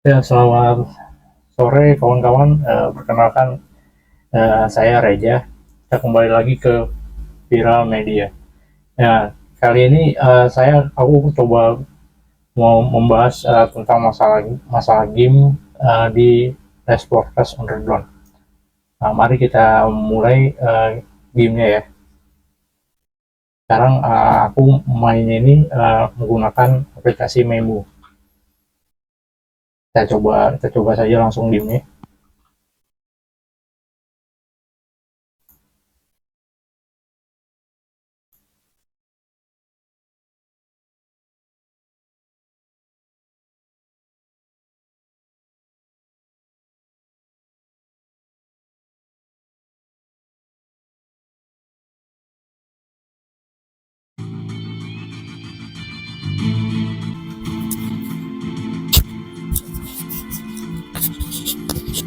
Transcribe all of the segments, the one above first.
Ya, selamat sore kawan-kawan. Perkenalkan, saya Reja. Kita kembali lagi ke Viral Media. Ya, kali ini aku coba mau membahas tentang masalah masalah game di Last Podcast Underground. Nah, mari kita mulai gamenya ya. Sekarang aku mainnya ini menggunakan aplikasi Memu. Kita coba saja langsung gamenya.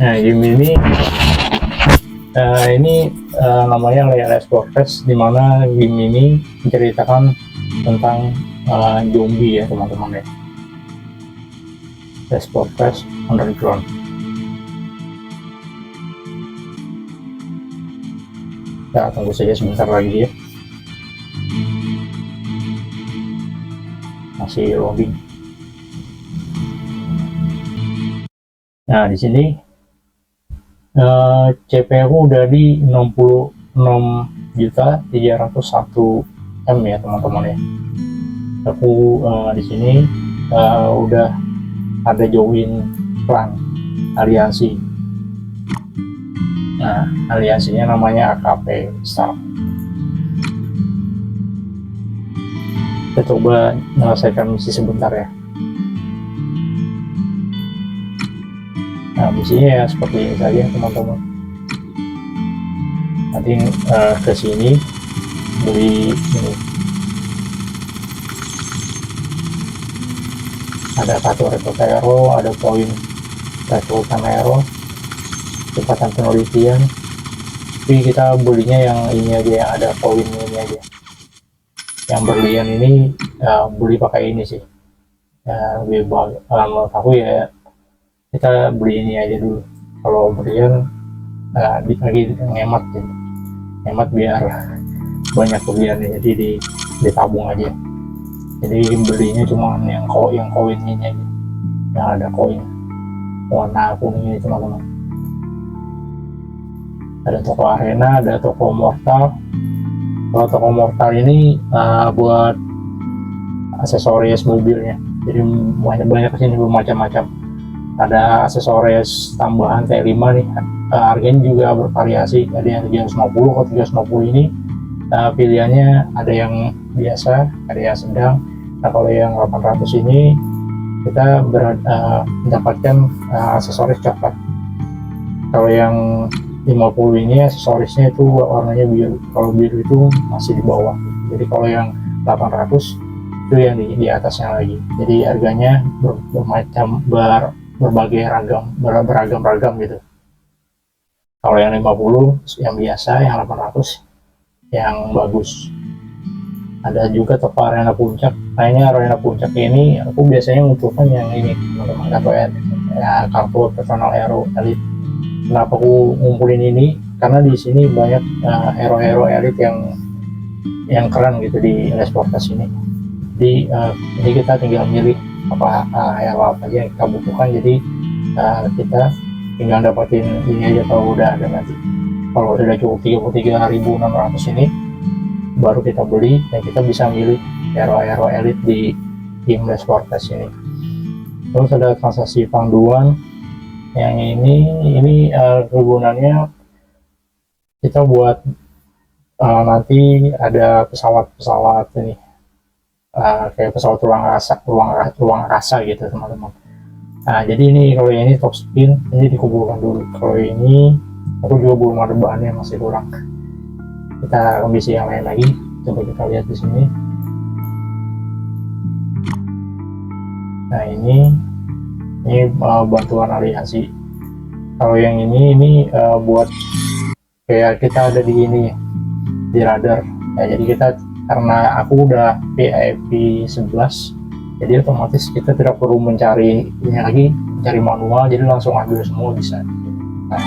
Nah, game ini namanya Last Podcast, di mana game ini menceritakan tentang zombie ya teman-teman ya. Last Podcast Underground. Kita tunggu saja sebentar lagi ya, masih loading. Nah, di sini CPU udah di 66.301 M ya teman-teman ya. Aku di sini udah ada join clan aliansi. Nah, aliansinya namanya AKP Star. Kita coba menyelesaikan misi sebentar ya. Nah, misinya ya seperti ini saja teman-teman. Nanti ke sini beli ini. Ada kartu rekrutero, ada poin rekrutan hero, kecepatan penelitian. Tapi kita belinya yang ini aja, yang ada poin ini aja. Yang berlian ini beli pakai ini sih. Lebih bagus menurut aku ya, kita beli ini aja dulu. Kalau berlian lagi ngemat gitu, hemat biar banyak berliannya, jadi ditabung aja. Jadi belinya cuma yang koin ini aja, yang ada koin warna kuning ini teman-teman. Ada toko arena, ada toko mortal. Kalau toko mortal ini buat aksesoris mobilnya, jadi banyak kesini bermacam-macam. Ada aksesoris tambahan T5 nih, harganya juga bervariasi, ada yang 350. Kalau 350 ini pilihannya ada yang biasa, ada yang sedang. Nah, kalau yang 800 ini kita mendapatkan aksesoris coklat. Kalau yang 50 ini aksesorisnya itu warnanya biru. Kalau biru itu masih di bawah. Jadi kalau yang 800 itu yang di atasnya lagi. Jadi harganya berbagai beragam gitu. Kalau yang 50 yang biasa, yang 800 yang bagus. Ada juga toko arena puncak. Kayaknya arena puncak ini aku biasanya ngumpulkan yang ini teman-teman, kartu personal hero elite. Kenapa aku ngumpulin ini? Karena di sini banyak hero-hero elite yang keren gitu di Lesportas ini. Jadi kita tinggal milih apa hero apa aja yang kita butuhkan. Jadi kita tinggal dapetin ini aja kalau udah ada nanti. Kalau sudah cukup 33.600 ini, baru kita beli dan kita bisa milih hero-hero elite di game Lesportas ini. Terus ada transaksi panduan. Yang ini kegunaannya kita buat nanti ada pesawat-pesawat ini, kayak pesawat ruang angkasa gitu teman-teman. Nah, jadi ini kalau ini top spin ini dikumpulkan dulu. Kalau ini aku juga belum ada bahannya, masih kurang. Kita kondisi yang lain lagi, coba kita lihat di sini. Nah, ini bantuan aliansi. Kalau yang ini buat kayak kita ada di ini, di radar ya. Jadi kita, karena aku udah VIP 11, jadi otomatis kita tidak perlu mencari ini lagi mencari manual, jadi langsung ambil semua bisa. Nah,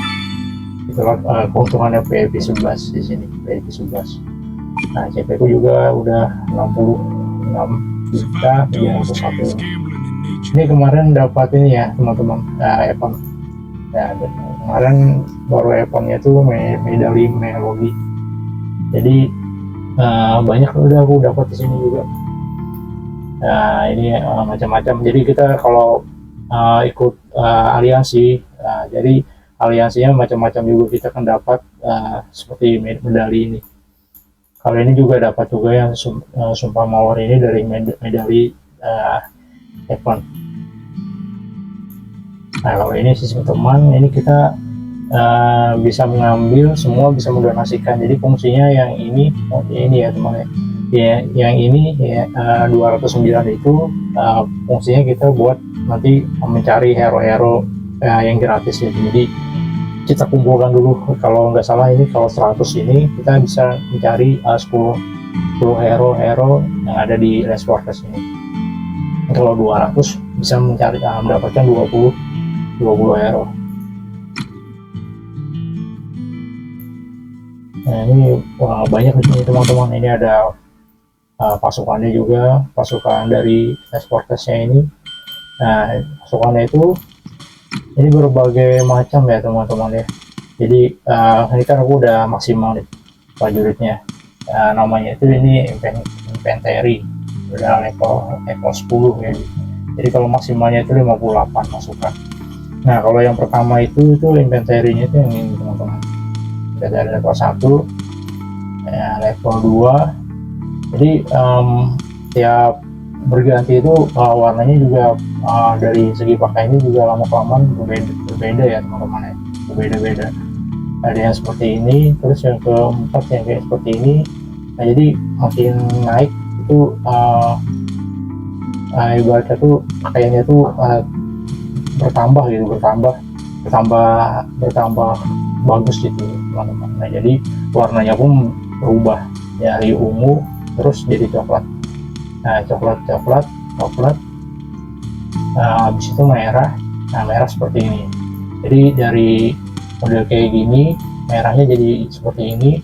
itulah keuntungannya VIP 11 di sini, VIP 11. Nah, CP ku juga udah 66.301. Ini kemarin dapat ini ya teman-teman, Epon. Ya, kemarin baru Eponnya tuh medali melodi. Jadi banyak udah aku dapat di sini juga. Nah, ini macam-macam. Jadi kita kalau ikut aliansi, jadi aliansinya macam-macam juga kita kan dapat seperti medali ini. Kalau ini juga dapat juga yang sumpah mawar ini dari medali F1. Nah, kalau ini sistem teman, ini kita bisa mengambil, semua bisa mendonasikan. Jadi fungsinya yang ini ya teman ya, yang ini ya 209 itu fungsinya kita buat nanti mencari hero-hero yang gratis gitu. Jadi kita kumpulkan dulu, kalau nggak salah ini kalau 100 ini kita bisa mencari 10 hero yang ada di Race Warriors ini. Kalau 200 bisa mencari mendapatkan 20 hero. Nah, ini banyak di sini teman-teman. Ini ada pasukannya juga, pasukan dari Race Warriors-nya ini. Nah, pasukannya itu ini berbagai macam ya teman-teman ya. Jadi ini kan aku udah maksimal nih prajuritnya. Namanya itu ini infanteri, udah level 10 ya. Jadi kalau maksimalnya itu 58 pasukan. Nah, kalau yang pertama itu inventerinya itu yang ini teman-teman. Dari level 1 ya, level 2. Jadi tiap berganti itu warnanya juga dari segi pakaiannya juga lama-kelamaan berbeda ya teman-teman ya, berbeda-beda. Ada yang seperti ini, terus yang keempat yang kayak seperti ini. Nah, jadi makin naik itu ibaratnya tuh pakaiannya tuh bertambah gitu, bertambah bagus gitu teman-teman. Nah, jadi warnanya pun berubah dari ungu terus jadi coklat. Nah, coklat, habis itu merah. Nah, merah seperti ini. Jadi dari model kayak gini, merahnya jadi seperti ini.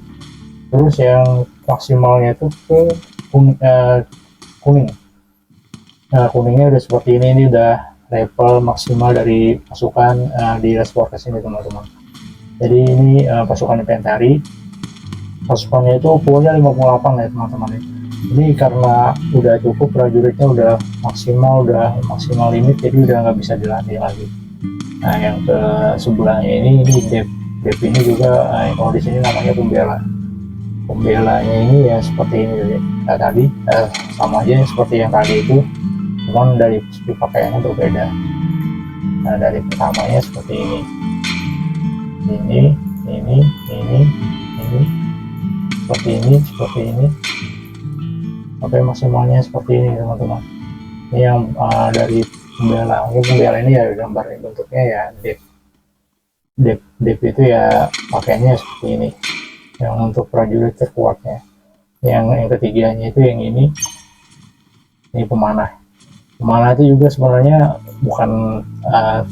Terus yang maksimalnya itu ke kuning. Nah, kuningnya udah seperti ini udah level maksimal dari pasukan di Race Warriors ini teman-teman. Jadi ini pasukan infanteri. Pasukannya itu poolnya 58 ya teman-teman. Ini karena udah cukup prajuritnya, udah maksimal limit, jadi udah nggak bisa dilatih lagi. Nah, yang ke sebelahnya ini dep ini juga kalau di sini namanya pembelanya ini ya seperti ini tadi sama aja seperti yang tadi itu, cuman dari segi pakaiannya berbeda. Nah, dari pertamanya seperti ini seperti ini. Oke, maksimalnya seperti ini teman-teman. Ini yang dari pembela. Ini pembela ini ya gambar bentuknya ya dep itu ya pakainya seperti ini. Yang untuk prajurit terkuatnya. Yang ketiganya itu yang ini pemanah. Pemanah itu juga sebenarnya bukan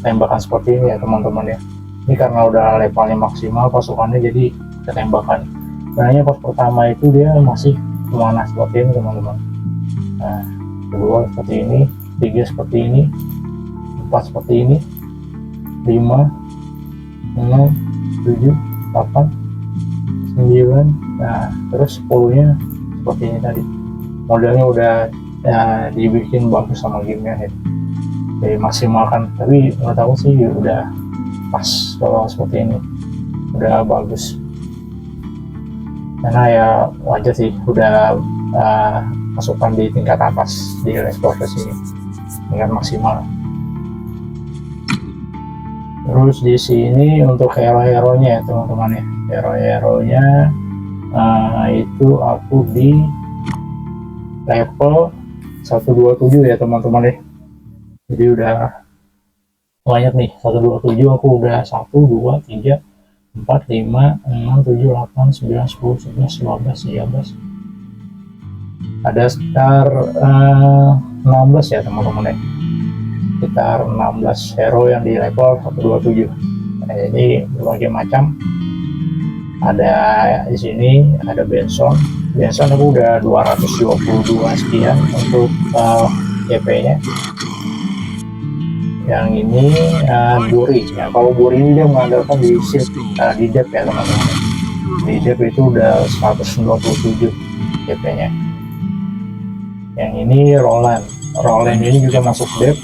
tembakan seperti ini ya teman-teman ya. Ini karena udah levelnya maksimal pasukannya, jadi ketembakan. Sebenarnya pas pertama itu dia masih pemanah seperti ini teman-teman. Nah, kedua seperti ini, 3 seperti ini, 4 seperti ini, 5, 6, 7, 8, 9. Nah, terus 10 nya seperti ini tadi. Modelnya udah dibikin bagus sama gamenya ya. Jadi maksimalkan, tapi menurut aku sih udah pas kalau seperti ini, udah bagus. Karena ya wajar sih udah pasukan di tingkat atas di Race Warriors ini dengan maksimal. Terus di sini untuk hero-heronya ya teman-teman ya, hero-heronya itu aku di level 127 ya teman-teman ya. Jadi udah banyak nih, 127 aku udah 1, 2, 3, 4, 5, 6, 7, 8, 9, 10, 11, 12, 13. Ada sekitar 16 ya teman-teman ya. sekitar 16 hero yang di level 127. Nah, ini berbagai macam. Ada di sini ada Benson aku udah 222 sekian untuk CP-nya. Yang ini Buri ya, kalau Buri ini dia mengandalkan di shield, di dep ya teman-teman. Di dep itu udah 197 CP-nya. Yang ini Roland ini juga masuk dep.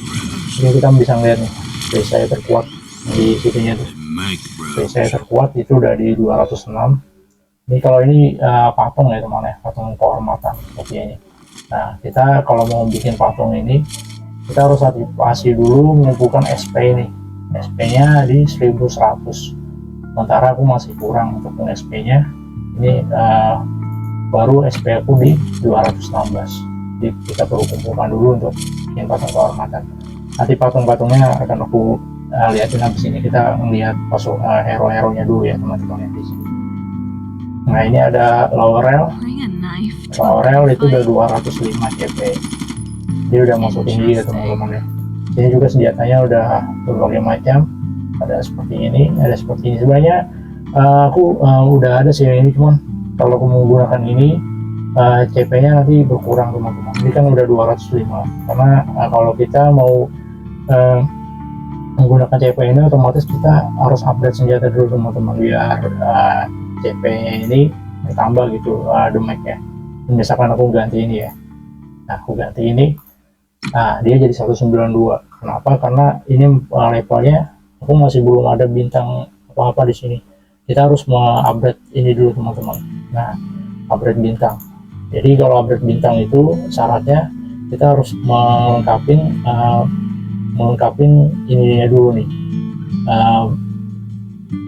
Ini kita bisa lihat nih perisai terkuat di situnya tuh. Perisai terkuat itu udah di 206. Ini kalau ini patung ya teman ya, patung kehormatan kopianya. Nah, kita kalau mau bikin patung ini kita harus aktifasi dulu mengumpulkan SP ini. SP-nya di 1100. Sementara aku masih kurang untuk SP-nya. Ini baru SP aku di 216. Jadi kita perlu kumpulkan dulu untuk bikin patung kehormatan. Nanti patung-patungnya akan aku lihatin habis ini. Kita melihat hero-heronya dulu ya teman-teman di sini. Nah, ini ada Laurel itu udah 205 CP. Dia udah masuk tinggi ya teman-teman ya. Ini juga senjatanya udah berbagai macam. Ada seperti ini, ada seperti ini. Sebenarnya aku udah ada sih ini, cuman kalau aku menggunakan ini CP-nya nanti berkurang teman-teman. Ini kan udah 205. Karena kalau kita mau menggunakan CP ini otomatis kita harus upgrade senjata dulu teman-teman, biar CP-nya ini bertambah gitu, damage-nya. Misalkan aku ganti ini ya, nah aku ganti ini, nah dia jadi 192. Kenapa? Karena ini levelnya aku masih belum ada bintang apa-apa di sini. Kita harus upgrade ini dulu teman-teman. Nah, upgrade bintang. Jadi kalau upgrade bintang itu syaratnya kita harus melengkapin ininya dulu nih,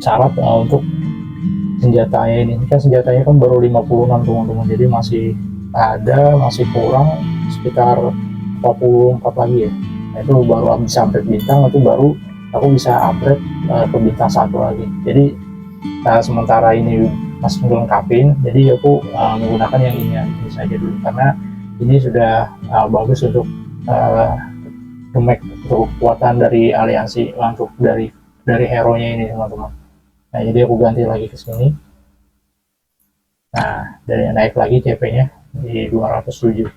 syarat untuk senjatanya ini kan senjatanya kan baru 56 teman-teman, jadi masih kurang sekitar 44 lagi ya. Nah, itu baru bisa upgrade bintang, itu baru aku bisa upgrade ke bintang 1 lagi. Jadi sementara ini masih melengkapin, jadi aku menggunakan yang ini saja dulu, karena ini sudah bagus untuk damage, untuk kekuatan dari aliansi, untuk dari hero nya ini teman-teman. Nah, jadi aku ganti lagi ke sini. Nah, dari naik lagi CP-nya di 207.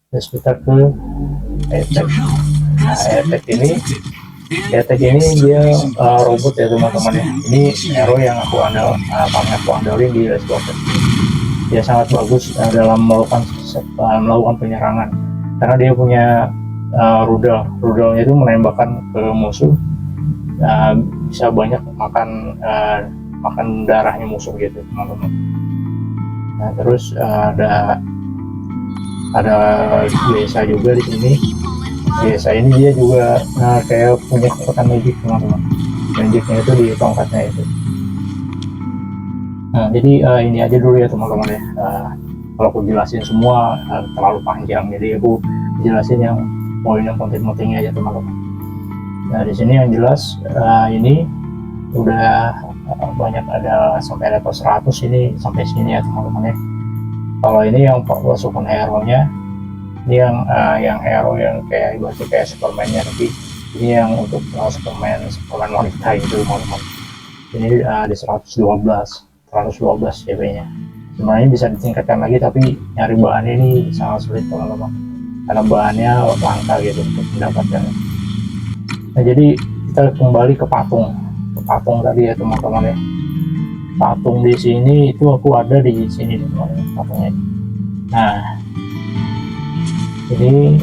Terus kita ke attack. Nah, attack ini dia robot ya teman-teman ya. Ini hero yang aku andalin di Let's Go. Dia sangat bagus dalam melakukan penyerangan, karena dia punya rudalnya itu menembakkan ke musuh, bisa banyak makan darahnya musuh gitu teman-teman. Nah, terus ada desa juga di sini. Desa ini dia juga kayak punya kekuatan magic teman-teman. Magicnya itu di tongkatnya itu. Nah, jadi ini aja dulu ya teman-teman ya. Kalau aku jelasin semua terlalu panjang, jadi aku jelasin yang poin yang penting-pentingnya aja teman-teman. Nah, di sini yang jelas ini udah banyak, ada sampai level 100 ini, sampai sini ya teman-teman ya. Kalau ini yang pasukan hero-nya, ini yang hero yang kayak ibaratnya kayak Superman-nya, tapi ini yang untuk Superman wanita itu teman-teman. Ini di 112 CP-nya. Sebenarnya bisa ditingkatkan lagi, tapi nyari bahannya ini sangat sulit teman-teman, karena bahannya langka gitu untuk mendapatkannya. Nah, jadi kita kembali ke patung tadi ya teman-teman ya. Patung di sini itu aku ada di sini teman-teman, patungnya. Nah, ini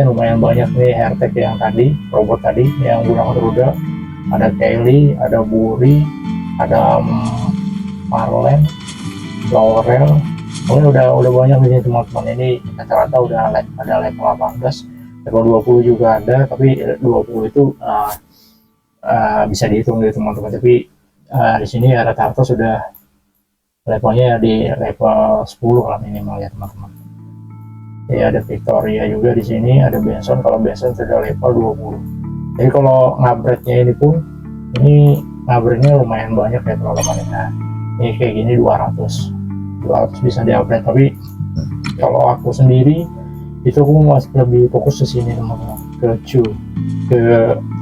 lumayan banyak nih Hertech yang tadi, robot tadi yang gunakan rudal. Ada Kelly, ada Buri, ada Marlen, Laurel. Udah banyak di sini teman-teman. Ini rata-rata udah ada level 18, level 20 juga ada, tapi 20 itu bisa dihitung gitu teman-teman. Tapi di sini ya rata-rata sudah levelnya di level 10 lah minimal ya teman-teman. Ya, ada Victoria juga di sini, ada Benson. Kalau Benson sudah level 20. Jadi kalau ngupgrade-nya ini pun, ini ngupgrade-nya lumayan banyak ya teman-teman. Nah, ini kayak gini 200 bisa di-upgrade. Tapi kalau aku sendiri itu aku masih lebih fokus ke sini teman-teman. ke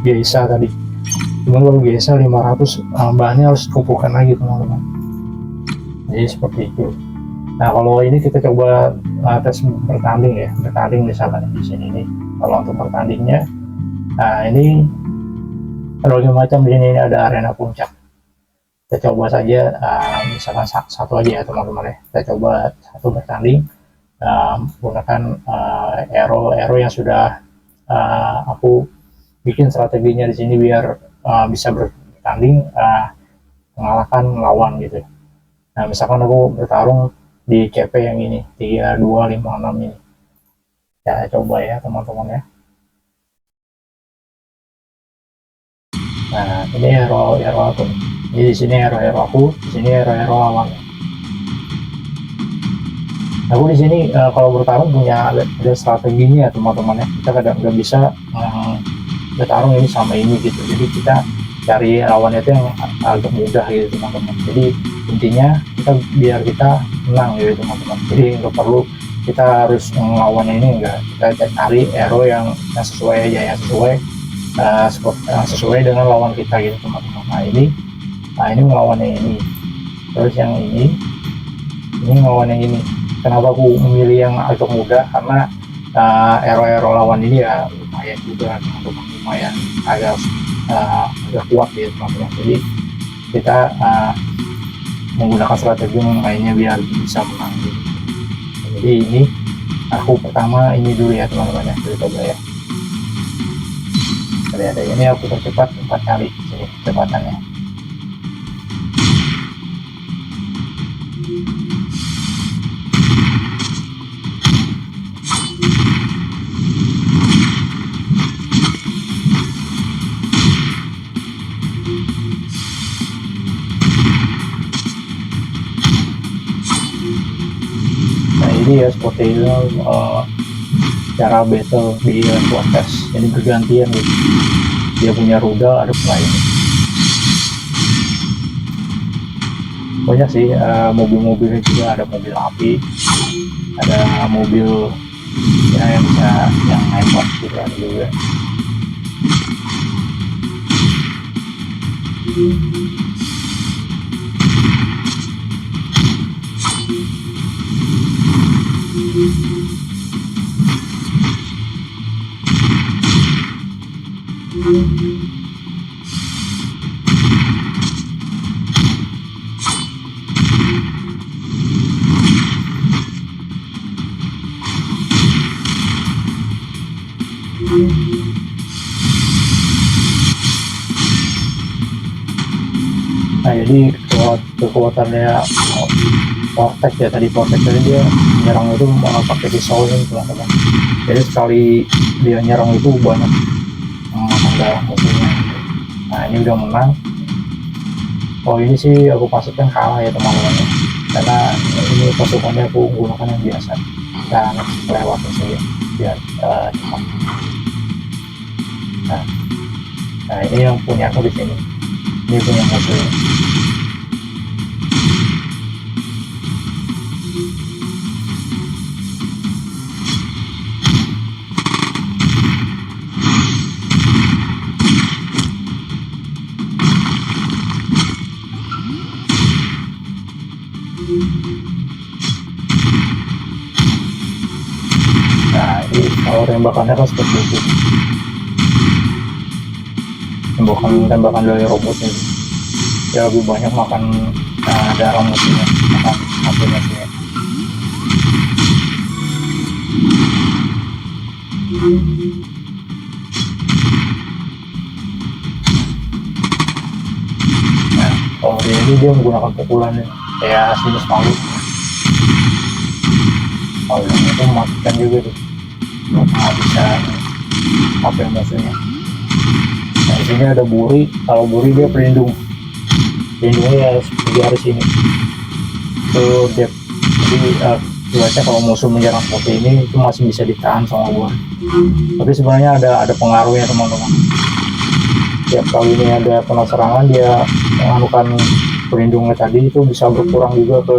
Geisha tadi. Cuman kalau Geisha 500 bahannya harus kumpulkan lagi teman-teman. Jadi seperti itu. Nah kalau ini kita coba tes bertanding ya, bertanding misalkan di sini nih. Kalau untuk bertandingnya, nah ini berbagai macam di sini ada arena puncak. Kita coba saja misalkan satu aja ya teman-teman ya. Kita coba satu bertanding menggunakan arrow yang sudah aku bikin strateginya di sini biar bisa bertanding mengalahkan lawan gitu. Nah misalkan aku bertarung di CP yang ini 3256 ini, ya coba ya teman-teman ya. Nah ini arrow aku, jadi di sini arrow aku, di sini arrow lawan. Aku di sini kalau bertarung punya ada strateginya teman-teman ya. Kita kadang nggak bisa bertarung ini sama ini gitu. Jadi kita cari lawannya itu yang agak mudah gitu teman-teman. Jadi intinya biar kita menang gitu teman-teman. Jadi nggak perlu kita harus melawannya ini, enggak. Kita cari arrow yang sesuai aja ya, sesuai dengan lawan kita gitu teman-teman. Nah ini melawannya ini. Terus yang ini melawan yang ini. Kenapa aku memilih yang agak mudah? Karena arrow lawan ini ya lumayan juga teman-teman, lumayan agak kuat ya teman-teman. Jadi kita menggunakan strategi mainnya biar bisa menang gitu. Jadi ini aku pertama ini dulu ya teman-teman ya, kita coba ya. Ada ini aku percepat 4 kali sini kecepatannya. Jadi ya seperti itu cara battle di Fortress, jadi bergantian gitu. Dia punya rudal, ada pemain. Banyak sih mobil-mobilnya juga, ada mobil api, ada mobil ya, yang bisa yang hebat gitu ada juga. Nah jadi kekuatannya Vortex ya, tadi dia menyerang itu pakai pisau ini teman-teman. Jadi sekali dia nyerang itu banyak memakan darah musuhnya. Nah ini udah menang. Oh ini sih aku pastikan kalah ya teman-teman, karena ini pasukannya aku gunakan yang biasa dan lewatin saja biar cepat. Nah ini yang punya aku di sini, ini punya musuhnya. Nah ini kalau tembakannya kan seperti itu, tembakan dari robot ini ya lebih banyak makan darah musuhnya, makan HP musuhnya. Nah kalau dia menggunakan pukulannya kayak sinus palu. Kalau yang itu mematikan juga tuh, nggak bisa HP musuhnya. Nah di sini ada buri, kalau buri dia pelindungnya di harus ini tuh dia. Jadi cuaca kalau musuh menyerang seperti ini itu masih bisa ditahan sama buri, tapi sebenarnya ada pengaruhnya teman-teman. Tiap kali ini ada kena serangan, dia menganukan pelindungnya tadi itu bisa berkurang juga ke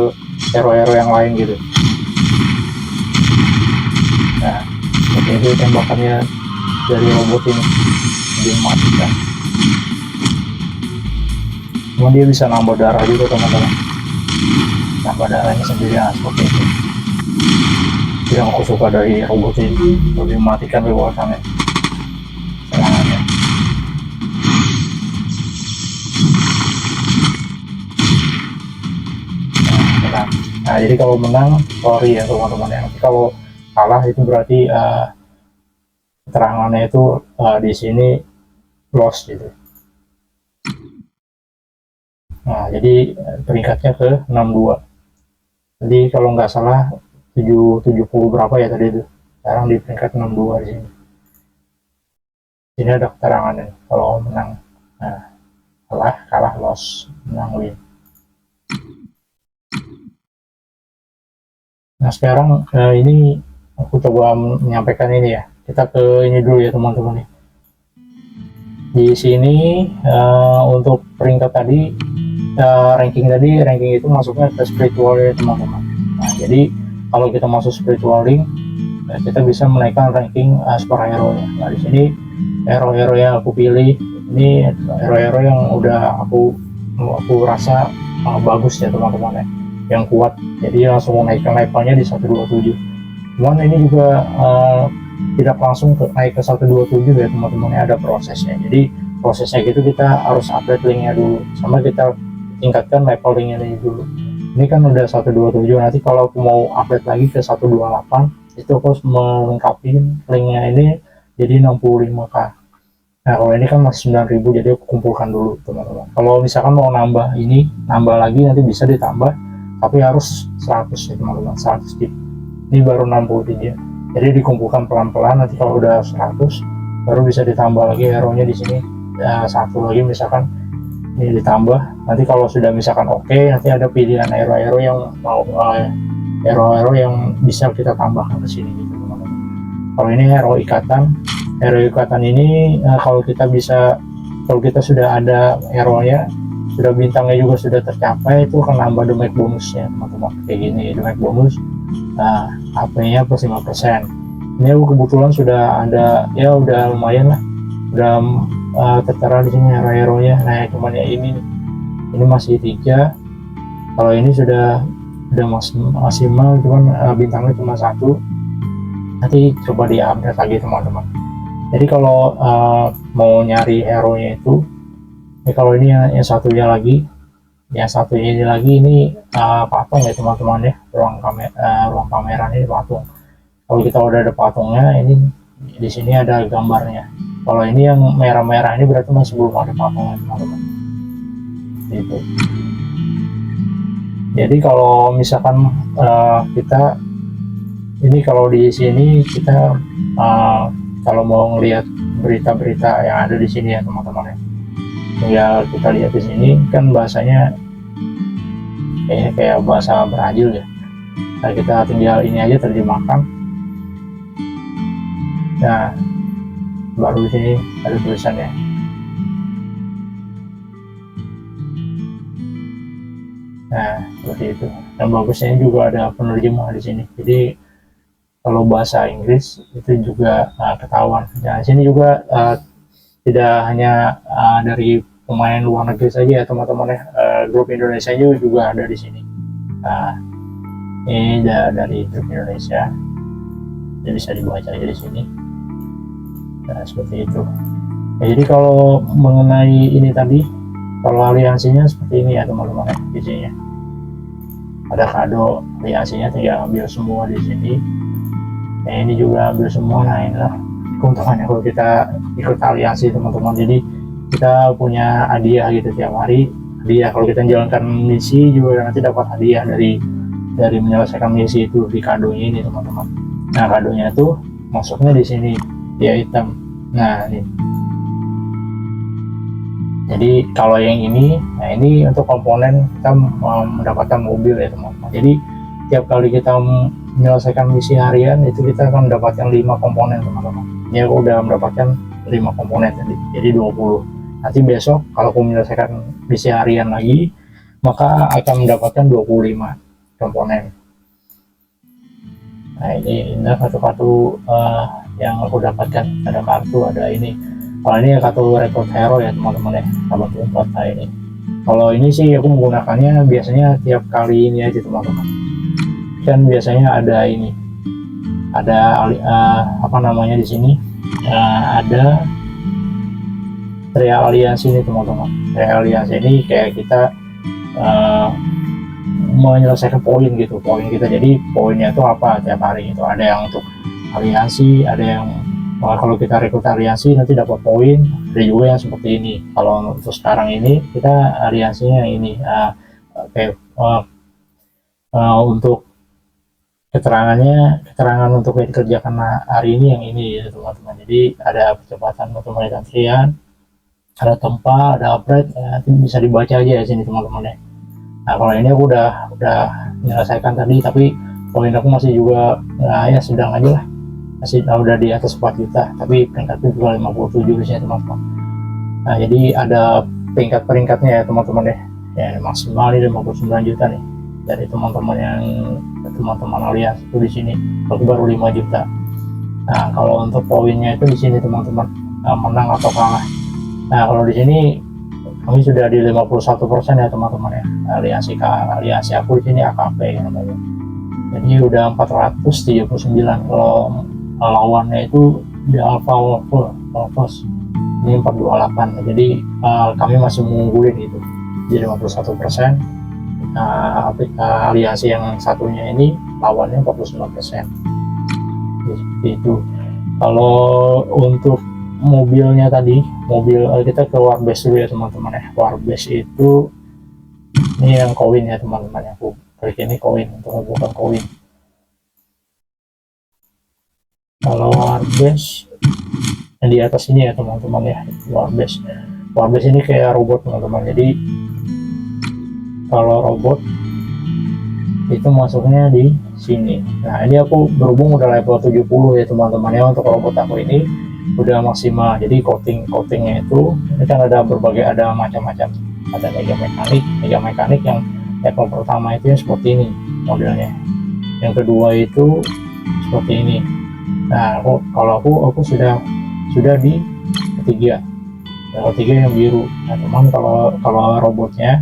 hero-hero yang lain gitu. Nah seperti itu tembakannya dari robot ini dimatikan. Cuma dia bisa nambah darah juga teman-teman, nambah darahnya sendiri. Seperti itu yang aku suka dari robot ini, lebih mematikan kekuatannya, serangannya. Nah, jadi kalau menang sorry ya teman-teman ya, kalau kalah itu berarti keterangannya itu di sini loss gitu. Nah, jadi peringkatnya ke 62. Jadi kalau nggak salah 70 berapa ya tadi itu. Sekarang di peringkat 62 di sini. Ini ada keterangannya kalau menang. Nah, kalah loss, menang win. Nah, sekarang ini aku coba menyampaikan ini ya. Kita ke ini dulu ya teman-teman nih. Di sini untuk peringkat tadi ranking itu masuknya ke spiritual ya teman-teman. Nah, jadi kalau kita masuk spiritual link, kita bisa menaikkan ranking superhero ya. Nah, di sini hero-hero yang aku pilih ini hero-hero yang udah aku rasa bagus ya teman-teman ya, yang kuat. Jadi langsung naikkan levelnya di 127. Cuman ini juga tidak langsung naik ke 127 ya teman-teman ya, ada prosesnya. Jadi prosesnya gitu kita harus update linknya dulu, sama kita tingkatkan level linknya ini dulu. Ini kan udah 127, nanti kalau aku mau update lagi ke 128 itu aku harus melengkapi linknya ini jadi 65k. Nah, kalau ini kan masih 9000, jadi aku kumpulkan dulu teman-teman. Kalau misalkan mau nambah lagi nanti bisa ditambah, tapi harus 100 ya teman-teman, 100 chip. Ini baru 63, jadi dikumpulkan pelan-pelan. Nanti kalau udah 100 baru bisa ditambah lagi hero nya di sini. Satu lagi misalkan ini ditambah. Nanti kalau sudah misalkan oke, nanti ada pilihan hero-hero yang mau hero-hero yang bisa kita tambahkan ke sini gitu teman-teman. Kalau ini hero ikatan ini kalau kita sudah ada hero nya, sudah bintangnya juga sudah tercapai, itu akan nambah damage bonusnya teman-teman. Kayak gini damage bonus. Nah, HP-nya plus 5%. Ini aku kebetulan sudah ada ya, udah lumayan lah, udah tertera di sini hero-heronya. Nah, cuman ya ini masih 3. Kalau ini sudah maksimal, cuman bintangnya cuma 1. Nanti coba di-update lagi teman-teman. Jadi kalau mau nyari hero-nya itu, kalau ini yang satunya lagi, ini patung ya teman-teman ya, ruang pameran ini patung. Kalau kita udah ada patungnya, ini di sini ada gambarnya. Kalau ini yang merah-merah ini berarti masih belum ada patungnya teman-teman. Gitu. Jadi kalau misalkan kita ini, kalau di sini kita kalau mau ngelihat berita-berita yang ada di sini ya teman-teman ya, tinggal kita lihat di sini kan bahasanya kayak bahasa Brazil ya. Nah, kita tinggal ini aja terjemahkan. Nah, baru di sini ada tulisannya. Nah, seperti itu. Dan bagusnya juga ada penerjemah di sini. Jadi kalau bahasa Inggris itu juga ketahuan. Nah, di sini juga tidak hanya dari pemain luar negeri saja ya teman-teman ya, grup Indonesia juga ada di sini. Nah, ini dari grup Indonesia, jadi bisa dibaca aja di sini. Nah, seperti itu. Ya, jadi kalau mengenai ini tadi, kalau aliansinya seperti ini ya teman-teman ya, di sini ada kado aliansinya, tinggal ambil semua di sini. Nah, ini juga ambil semua. Nah, inilah keuntungannya kalau kita ikut aliansi teman-teman. Jadi kita punya hadiah gitu tiap hari. Hadiah kalau kita menjalankan misi juga nanti dapat hadiah dari menyelesaikan misi itu di kadonya ini teman-teman. Nah, kadonya itu masuknya di sini, di item. Nah, ini. Jadi kalau yang ini, nah ini untuk komponen kita mendapatkan mobil ya teman-teman. Jadi tiap kali kita menyelesaikan misi harian itu kita akan mendapatkan 5 komponen teman-teman. Ini aku udah mendapatkan 5 komponen tadi, jadi 20. Nanti besok kalau aku menyelesaikan misi harian lagi, maka akan mendapatkan 25 komponen. Nah, ini kartu-kartu yang aku dapatkan. Ada kartu, ada ini. Kalau ini kartu record hero ya teman-teman ya, 84. Nah ini kalau ini sih aku menggunakannya biasanya tiap kali ini aja teman-teman. Kan biasanya ada ini, ada apa namanya di sini, ada trial aliansi ini teman-teman. Trial aliansi ini kayak kita menyelesaikan poin gitu, poin kita. Jadi poinnya itu apa tiap hari itu, ada yang untuk aliansi, ada yang kalau kita rekrut aliansi nanti dapat poin, ada juga yang seperti ini. Kalau untuk sekarang ini kita aliansinya yang ini, untuk keterangan untuk yang dikerjakan hari ini yang ini ya teman-teman. Jadi ada percepatan otomatis antrian, ada tempat, ada upgrade, ya, nanti bisa dibaca aja ya sini teman-teman ya. Nah kalau ini aku udah menyelesaikan tadi, tapi poin aku masih juga ya sedang aja lah, masih udah di atas 4 juta, tapi peringkatnya juga 57 di sini teman-teman. Nah jadi ada peringkat-peringkatnya ya teman-teman ya. Ya maksimal ini 59 juta nih dari teman-teman alias itu di sini, baru 5 juta. Nah kalau untuk poinnya itu di sini teman-teman, menang atau kalah. Nah kalau di sini kami sudah di 51% ya teman-teman ya. Aliansi aku di sini AKP namanya. Jadi udah 439. Kalau lawannya itu di Alpha Wolfers ini 428. Jadi kami masih mengunggulin itu di 51%. Aliansi yang satunya ini lawannya 49%. Seperti itu. Kalau untuk mobilnya tadi, kita ke Warbase dulu ya teman-teman ya. Warbase itu ini yang koin ya teman-teman ya. Aku klik ini koin untuk membuka koin. Kalau Warbase yang di atas ini ya teman-teman ya, Warbase ini kayak robot teman-teman. Jadi kalau robot itu masuknya di sini. Nah ini aku berhubung udah level 70 ya teman-teman ya, untuk robot aku ini udah maksimal. Jadi coatingnya itu ini kan ada berbagai, ada macam-macam, ada mega mekanik yang level pertama itu ya seperti ini modelnya, yang kedua itu seperti ini. Nah kalau aku sudah di ketiga, level 3 yang biru. Nah teman, kalau robotnya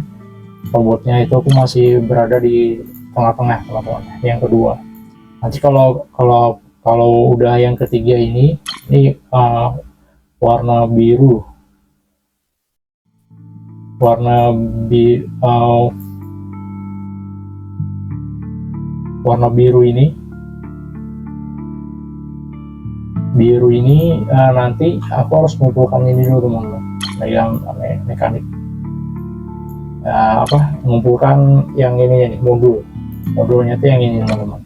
itu aku masih berada di tengah-tengah teman-teman, yang kedua. Nanti kalau udah yang ketiga ini warna biru, warna biru ini nanti aku harus mengumpulkan ini dulu teman-teman, yang mekanik, mengumpulkan yang ini nih, modulnya tuh yang ini teman-teman.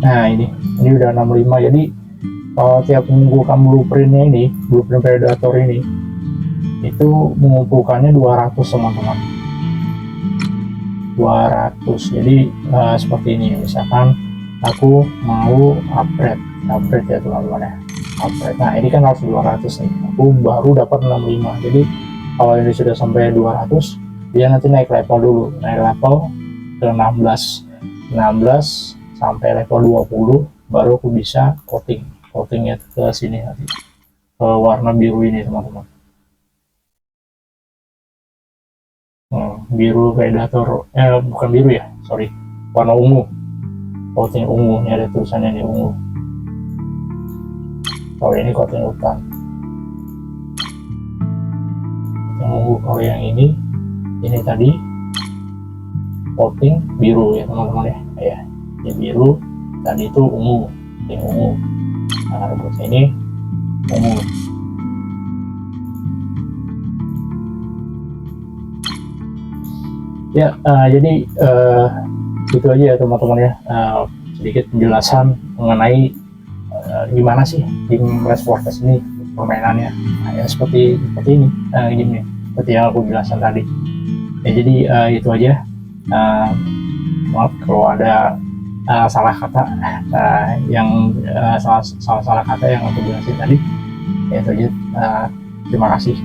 Nah ini udah 65. Jadi kalau tiap mengumpulkan blueprintnya ini, blueprint predator ini, itu mengumpulkannya 200 teman-teman, 200. Jadi seperti ini, misalkan aku mau upgrade ya teman-teman ya, upgrade. Nah ini kan harus 200 nih, aku baru dapat 65. Jadi kalau ini sudah sampai 200, dia nanti naik level dulu, naik level ke 16 sampai level 20, baru aku bisa coatingnya ke sini nanti, ke warna biru ini teman-teman. Biru predator, bukan biru ya, sorry, warna ungu, coating ungu. Ini ada tulisannya nih, ungu. Kalau ini coating hutan, yang ungu. Kalau yang ini tadi coating biru ya teman-teman ya. Ini biru, tadi itu ungu, coating ungu. Nah robotnya ini ungu. Ya, jadi itu aja ya teman-teman ya, sedikit penjelasan mengenai gimana sih game Race Wars ini permainannya. Nah, ya seperti ini gamenya, seperti yang aku jelaskan tadi. Ya jadi itu aja. Maaf kalau ada salah kata yang salah kata yang aku jelasin tadi. Ya itu aja. Terima kasih.